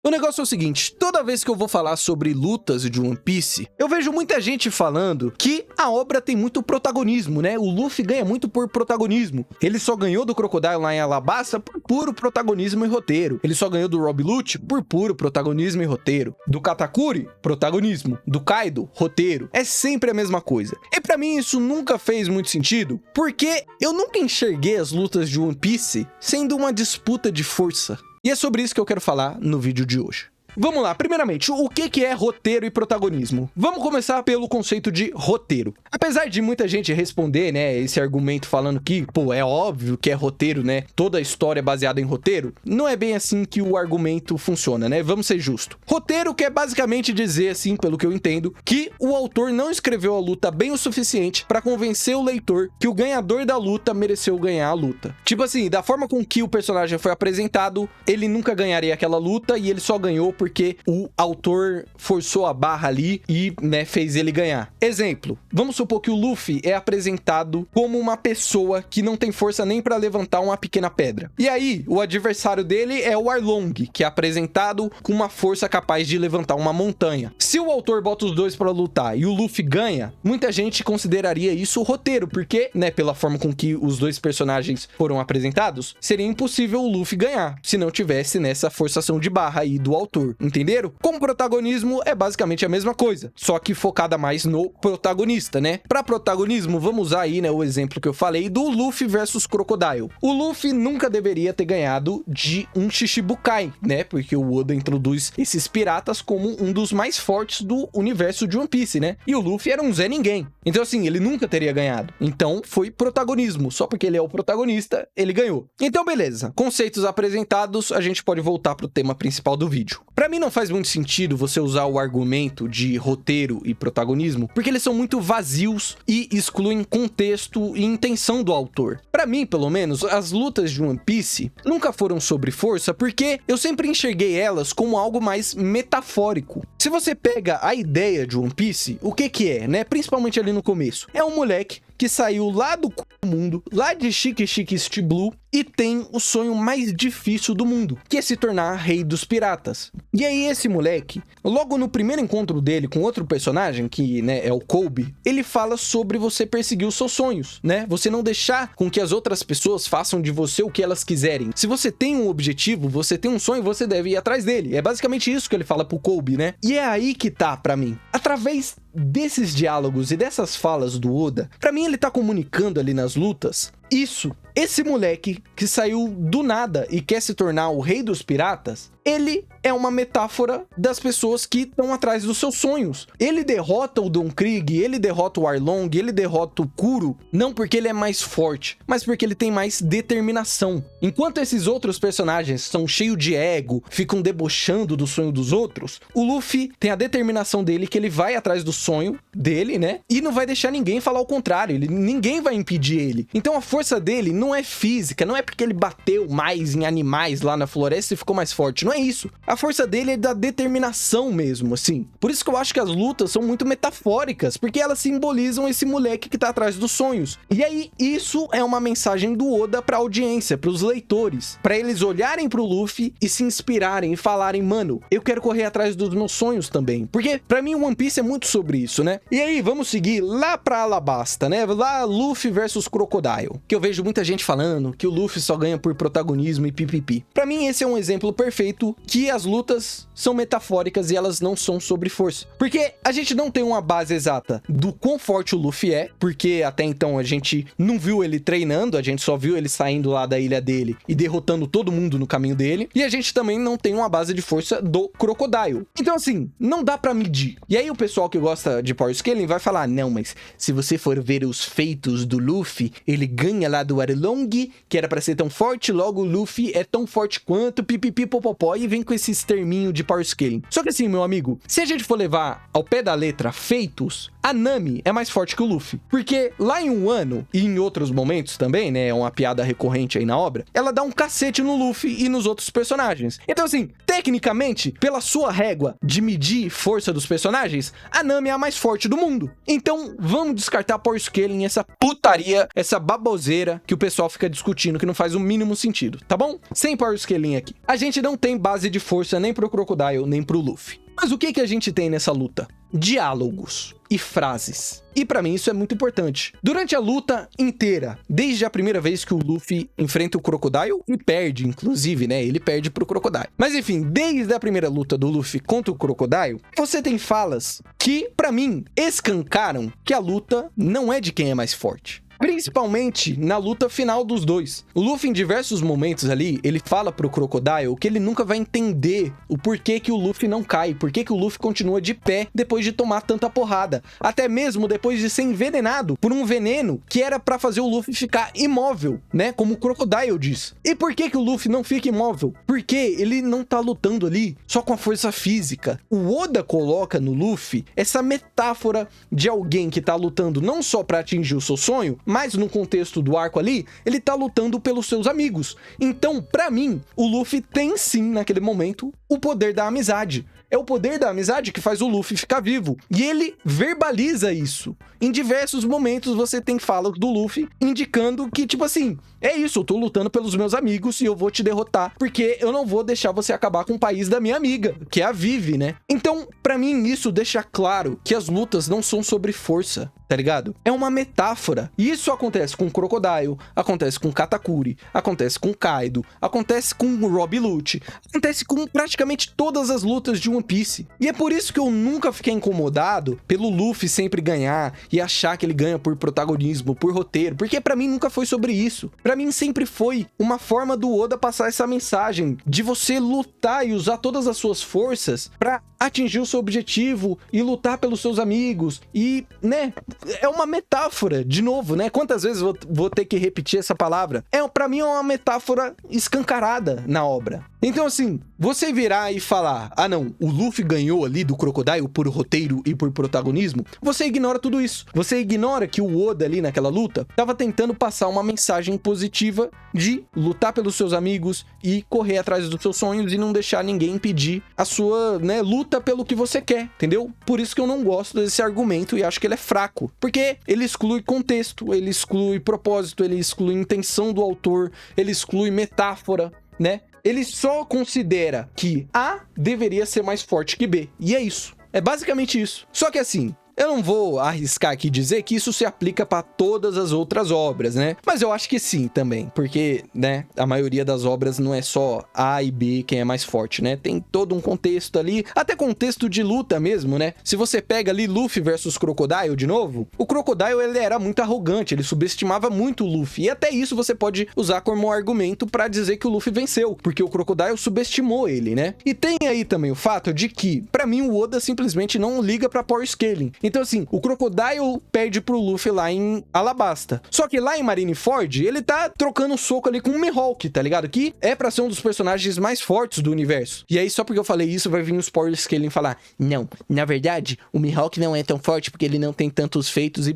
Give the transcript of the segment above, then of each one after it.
O negócio é o seguinte, toda vez que eu vou falar sobre lutas de One Piece, eu vejo muita gente falando que a obra tem muito protagonismo, né? O Luffy ganha muito por protagonismo. Ele só ganhou do Crocodile lá em Alabasta por puro protagonismo e roteiro. Ele só ganhou do Rob Lucci por puro protagonismo e roteiro. Do Katakuri, protagonismo. Do Kaido, roteiro. É sempre a mesma coisa. E pra mim isso nunca fez muito sentido, porque eu nunca enxerguei as lutas de One Piece sendo uma disputa de força. E é sobre isso que eu quero falar no vídeo de hoje. Vamos lá, primeiramente, o que é roteiro e protagonismo? Vamos começar pelo conceito de roteiro. Apesar de muita gente responder, né, esse argumento falando que, pô, é óbvio que é roteiro, né, toda a história é baseada em roteiro, não é bem assim que o argumento funciona, né, vamos ser justos. Roteiro quer basicamente dizer, assim, pelo que eu entendo, que o autor não escreveu a luta bem o suficiente para convencer o leitor que o ganhador da luta mereceu ganhar a luta. Tipo assim, da forma com que o personagem foi apresentado, ele nunca ganharia aquela luta e ele só ganhou porque o autor forçou a barra ali e, né, fez ele ganhar. Exemplo, vamos supor que o Luffy é apresentado como uma pessoa que não tem força nem para levantar uma pequena pedra. E aí, o adversário dele é o Arlong, que é apresentado com uma força capaz de levantar uma montanha. Se o autor bota os dois para lutar e o Luffy ganha, muita gente consideraria isso roteiro, porque, né, pela forma com que os dois personagens foram apresentados, seria impossível o Luffy ganhar, se não tivesse nessa forçação de barra aí do autor. Entenderam? Com protagonismo é basicamente a mesma coisa, só que focada mais no protagonista, né? Para protagonismo, vamos usar aí, né, o exemplo que eu falei do Luffy versus Crocodile. O Luffy nunca deveria ter ganhado de um Shichibukai, né? Porque o Oda introduz esses piratas como um dos mais fortes do universo de One Piece, né? E o Luffy era um Zé Ninguém. Então assim, ele nunca teria ganhado. Então foi protagonismo, só porque ele é o protagonista, ele ganhou. Então beleza, conceitos apresentados, a gente pode voltar pro tema principal do vídeo. Pra mim não faz muito sentido você usar o argumento de roteiro e protagonismo, porque eles são muito vazios e excluem contexto e intenção do autor. Pra mim, pelo menos, as lutas de One Piece nunca foram sobre força, porque eu sempre enxerguei elas como algo mais metafórico. Se você pega a ideia de One Piece, o que é, né? Principalmente ali no começo. É um moleque que saiu lá do mundo, lá de Chique Chique East Blue, e tem o sonho mais difícil do mundo, que é se tornar rei dos piratas. E aí esse moleque, logo no primeiro encontro dele com outro personagem, que, né, é o Kobe, ele fala sobre você perseguir os seus sonhos, né? Você não deixar com que as outras pessoas façam de você o que elas quiserem. Se você tem um objetivo, você tem um sonho, você deve ir atrás dele. É basicamente isso que ele fala pro Kobe, né? E é aí que tá pra mim. Através desses diálogos e dessas falas do Oda, pra mim ele tá comunicando ali nas lutas isso. Esse moleque que saiu do nada e quer se tornar o rei dos piratas, ele é uma metáfora das pessoas que estão atrás dos seus sonhos. Ele derrota o Don Krieg, ele derrota o Arlong, ele derrota o Kuro, não porque ele é mais forte, mas porque ele tem mais determinação. Enquanto esses outros personagens são cheios de ego, ficam debochando do sonho dos outros, o Luffy tem a determinação dele que ele vai atrás do sonho dele, né? E não vai deixar ninguém falar o contrário, ninguém vai impedir ele. Então a força dele não é física, não é porque ele bateu mais em animais lá na floresta e ficou mais forte, não é isso. A força dele é da determinação mesmo, assim. Por isso que eu acho que as lutas são muito metafóricas, porque elas simbolizam esse moleque que tá atrás dos sonhos. E aí, isso é uma mensagem do Oda pra audiência, pros leitores, pra eles olharem pro Luffy e se inspirarem e falarem, mano, eu quero correr atrás dos meus sonhos também. Porque, pra mim, o One Piece é muito sobre isso, né? E aí, vamos seguir lá pra Alabasta, né? Lá, Luffy versus Crocodile. Que eu vejo muita gente falando que o Luffy só ganha por protagonismo e pipipi. Pra mim, esse é um exemplo perfeito que as lutas são metafóricas e elas não são sobre força. Porque a gente não tem uma base exata do quão forte o Luffy é, porque até então a gente não viu ele treinando, a gente só viu ele saindo lá da ilha dele e derrotando todo mundo no caminho dele, e a gente também não tem uma base de força do Crocodile. Então assim, não dá pra medir. E aí o pessoal que gosta de Power Scaling vai falar, não, mas se você for ver os feitos do Luffy, ele ganha lá do Arlong, que era pra ser tão forte, logo o Luffy é tão forte quanto, pipipi popopó, e vem com esse terminho de Power Scaling. Só que assim, meu amigo, se a gente for levar ao pé da letra feitos, a Nami é mais forte que o Luffy. Porque lá em Wano, e em outros momentos também, né, é uma piada recorrente aí na obra, ela dá um cacete no Luffy e nos outros personagens. Então assim, tecnicamente, pela sua régua de medir força dos personagens, a Nami é a mais forte do mundo. Então vamos descartar Power Scaling, essa putaria, essa baboseira que o pessoal fica discutindo, que não faz o mínimo sentido, tá bom? Sem Power Scaling aqui. A gente não tem base de força força nem pro Crocodile, nem pro Luffy. Mas o que a gente tem nessa luta? Diálogos e frases. E pra mim isso é muito importante. Durante a luta inteira, desde a primeira vez que o Luffy enfrenta o Crocodile e perde, inclusive, né? Ele perde pro Crocodile. Mas enfim, desde a primeira luta do Luffy contra o Crocodile, você tem falas que, pra mim, escancaram que a luta não é de quem é mais forte. Principalmente na luta final dos dois. O Luffy, em diversos momentos ali, ele fala pro Crocodile que ele nunca vai entender o porquê que o Luffy não cai, porquê que o Luffy continua de pé depois de tomar tanta porrada. Até mesmo depois de ser envenenado por um veneno que era pra fazer o Luffy ficar imóvel, né? Como o Crocodile diz. E por que que o Luffy não fica imóvel? Porque ele não tá lutando ali só com a força física. O Oda coloca no Luffy essa metáfora de alguém que tá lutando não só pra atingir o seu sonho, mas no contexto do arco ali, ele tá lutando pelos seus amigos. Então, pra mim, o Luffy tem sim, naquele momento, o poder da amizade. É o poder da amizade que faz o Luffy ficar vivo. E ele verbaliza isso. Em diversos momentos você tem falas do Luffy indicando que, tipo assim, é isso, eu tô lutando pelos meus amigos e eu vou te derrotar, porque eu não vou deixar você acabar com o país da minha amiga, que é a Vivi, né? Então, pra mim, isso deixa claro que as lutas não são sobre força, tá ligado? É uma metáfora. E isso acontece com o Crocodile, acontece com o Katakuri, acontece com o Kaido, acontece com o Rob Lucci, acontece com praticamente todas as lutas de One Piece. E é por isso que eu nunca fiquei incomodado pelo Luffy sempre ganhar e achar que ele ganha por protagonismo, por roteiro, porque pra mim nunca foi sobre isso. Pra mim sempre foi uma forma do Oda passar essa mensagem de você lutar e usar todas as suas forças pra atingir o seu objetivo e lutar pelos seus amigos. E, né, é uma metáfora, de novo, né? Quantas vezes vou ter que repetir essa palavra? Pra mim é uma metáfora escancarada na obra. Então, assim, você virar e falar, ah não, o Luffy ganhou ali do Crocodile por roteiro e por protagonismo, você ignora tudo isso. Você ignora que o Oda ali naquela luta tava tentando passar uma mensagem positiva de lutar pelos seus amigos e correr atrás dos seus sonhos e não deixar ninguém impedir a sua, né, luta pelo que você quer, entendeu? Por isso que eu não gosto desse argumento e acho que ele é fraco, porque ele exclui contexto, ele exclui propósito, ele exclui intenção do autor, ele exclui metáfora, né? Ele só considera que A deveria ser mais forte que B. E é isso. É basicamente isso. Só que assim, eu não vou arriscar aqui dizer que isso se aplica para todas as outras obras, né? Mas eu acho que sim também, porque, né, a maioria das obras não é só A e B quem é mais forte, né? Tem todo um contexto ali, até contexto de luta mesmo, né? Se você pega ali Luffy versus Crocodile de novo, o Crocodile ele era muito arrogante, ele subestimava muito o Luffy, e até isso você pode usar como argumento para dizer que o Luffy venceu, porque o Crocodile subestimou ele, né? E tem aí também o fato de que, para mim, o Oda simplesmente não liga para Power Scaling. Então, assim, o Crocodile perde pro Luffy lá em Alabasta. Só que lá em Marineford, ele tá trocando soco ali com o Mihawk, tá ligado? Que é pra ser um dos personagens mais fortes do universo. E aí, só porque eu falei isso, vai vir os Power Scaling falar, não, na verdade, o Mihawk não é tão forte porque ele não tem tantos feitos e...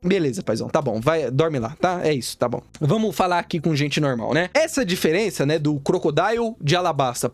Beleza, paizão, tá bom, vai, dorme lá, tá? É isso, tá bom. Vamos falar aqui com gente normal, né? Essa diferença, né, do Crocodile de Alabasta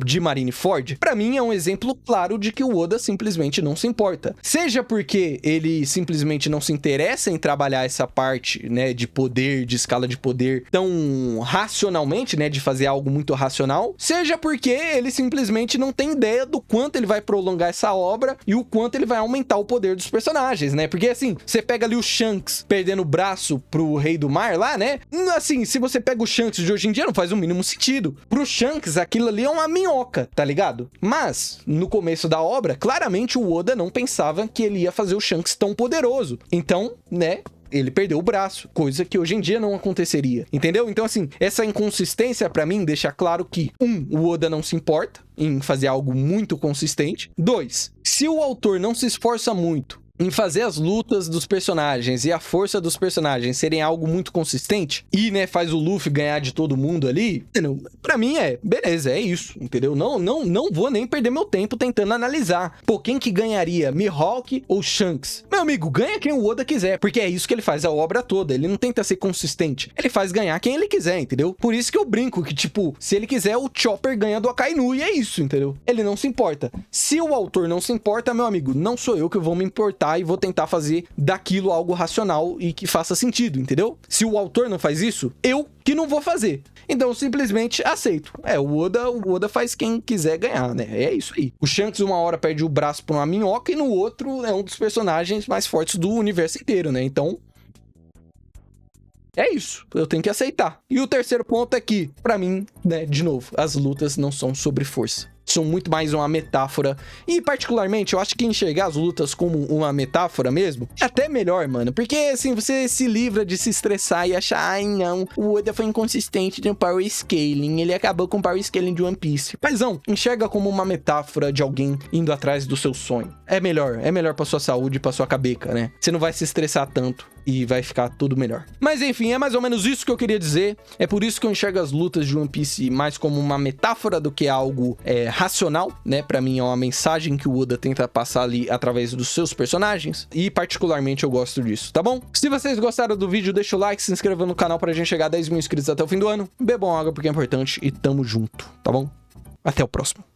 de Marineford, pra mim é um exemplo claro de que o Oda simplesmente não se importa. Seja porque ele simplesmente não se interessa em trabalhar essa parte, né, de poder, de escala de poder tão racionalmente, né, de fazer algo muito racional, seja porque ele simplesmente não tem ideia do quanto ele vai prolongar essa obra e o quanto ele vai aumentar o poder dos personagens, né, porque assim, você pega ali o Shanks perdendo o braço pro Rei do Mar lá, né, assim, se você pega o Shanks de hoje em dia, não faz o mínimo sentido. Pro Shanks, aquilo ali é uma minhoca, tá ligado? Mas, no começo da obra, claramente o Oda não pensava que ele ia fazer o Shanks tão poderoso. Então, né, ele perdeu o braço, coisa que hoje em dia não aconteceria, entendeu? Então, assim, essa inconsistência pra mim deixa claro que, o Oda não se importa em fazer algo muito consistente. 2, se o autor não se esforça muito em fazer as lutas dos personagens e a força dos personagens serem algo muito consistente e, né, faz o Luffy ganhar de todo mundo ali, pra mim beleza, é isso, entendeu? Não vou nem perder meu tempo tentando analisar. Pô, quem que ganharia, Mihawk ou Shanks? Meu amigo, ganha quem o Oda quiser, porque é isso que ele faz a obra toda, ele não tenta ser consistente, ele faz ganhar quem ele quiser, entendeu? Por isso que eu brinco que, tipo, se ele quiser, o Chopper ganha do Akainu e é isso, entendeu? Ele não se importa. Se o autor não se importa, meu amigo, não sou eu que vou me importar e vou tentar fazer daquilo algo racional e que faça sentido, entendeu? Se o autor não faz isso, eu que não vou fazer. Então, eu simplesmente aceito. O Oda faz quem quiser ganhar, né? É isso aí. O Shanks, uma hora, perde o braço pra uma minhoca e no outro é um dos personagens mais fortes do universo inteiro, né? Então, é isso, eu tenho que aceitar. E o terceiro ponto é que, pra mim, né, de novo, as lutas não são sobre força. São muito mais uma metáfora. E, particularmente, eu acho que enxergar as lutas como uma metáfora mesmo é até melhor, mano. Porque, assim, você se livra de se estressar e achar, ai, não, o Oda foi inconsistente no power scaling, ele acabou com o power scaling de One Piece. Paizão, enxerga como uma metáfora de alguém indo atrás do seu sonho. É melhor pra sua saúde, pra sua cabeça, né? Você não vai se estressar tanto e vai ficar tudo melhor. Mas, enfim, é mais ou menos isso que eu queria dizer. É por isso que eu enxergo as lutas de One Piece mais como uma metáfora do que algo racional, né? Pra mim é uma mensagem que o Oda tenta passar ali através dos seus personagens e particularmente eu gosto disso, tá bom? Se vocês gostaram do vídeo, deixa o like, se inscreva no canal pra gente chegar a 10 mil inscritos até o fim do ano. Bebam água porque é importante e tamo junto, tá bom? Até o próximo.